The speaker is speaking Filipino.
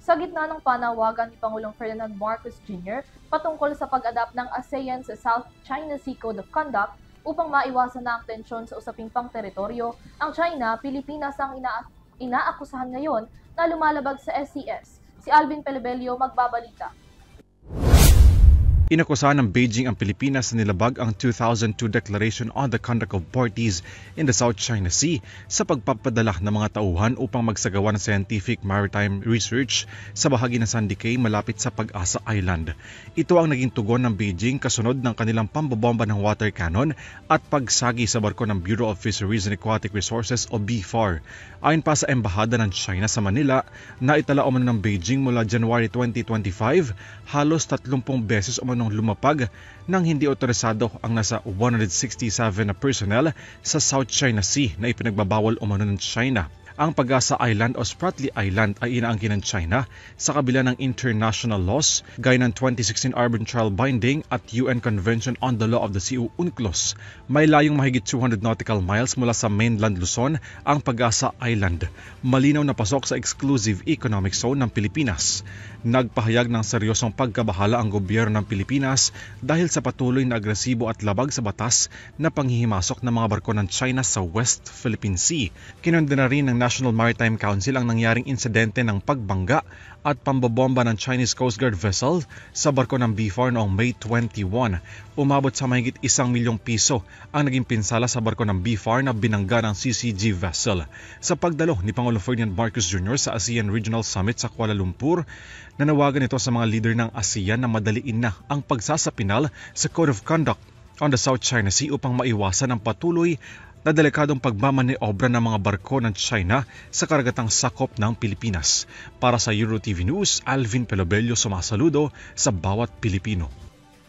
sa gitna ng panawagan ni Pangulong Ferdinand Marcos Jr. patungkol sa pag-adapt ng ASEAN sa South China Sea Code of Conduct upang maiwasan na ang tensyon sa usaping pang-teritoryo, ang China, Pilipinas ang inaakusahan ngayon na lumalabag sa SCS. Si Alvin Pelebelio magbabalita. Inakusahan ng Beijing ang Pilipinas na nilabag ang 2002 Declaration on the Conduct of Parties in the South China Sea sa pagpapadala ng mga tauhan upang magsagawa ng scientific maritime research sa bahagi ng Sandy Cay malapit sa Pag-asa Island. Ito ang naging tugon ng Beijing kasunod ng kanilang pambobomba ng water cannon at pagsagi sa barko ng Bureau of Fisheries and Aquatic Resources o BFAR. Ayon pa sa Embahada ng China sa Manila, naitala umano ng Beijing mula January 2025, halos 30 beses umano lumapag nang hindi otorisado ang nasa 167 na personnel sa South China Sea na ipinagbabawal umano ng China. Ang Pag-asa Island o Spratly Island ay inaangkin ng China sa kabila ng international laws gaya ng 2016 Arbitral Binding at UN Convention on the Law of the Sea o UNCLOS. May layong mahigit 200 nautical miles mula sa mainland Luzon ang Pag-asa Island. Malinaw na pasok sa exclusive economic zone ng Pilipinas. Nagpahayag ng seryosong pagkabahala ang gobyerno ng Pilipinas dahil sa patuloy na agresibo at labag sa batas na panghihimasok ng mga barko ng China sa West Philippine Sea. Kinondena rin ng National Maritime Council ang nangyaring insidente ng pagbangga at pambobomba ng Chinese Coast Guard vessel sa barko ng BFAR noong May 21. Umabot sa mahigit 1 milyong piso ang naging pinsala sa barko ng BFAR na binangga ng CCG vessel. Sa pagdalo ni Pangulong Ferdinand Marcos Jr. sa ASEAN Regional Summit sa Kuala Lumpur, nanawagan ito sa mga leader ng ASEAN na madaliin na ang pagsasapinal sa Code of Conduct on the South China Sea upang maiwasan ang patuloy na delikadong pagmamaniobra ng mga barko ng China sa karagatang sakop ng Pilipinas. Para sa EuroTV News, Alvin Pelobelio sumasaludo sa bawat Pilipino.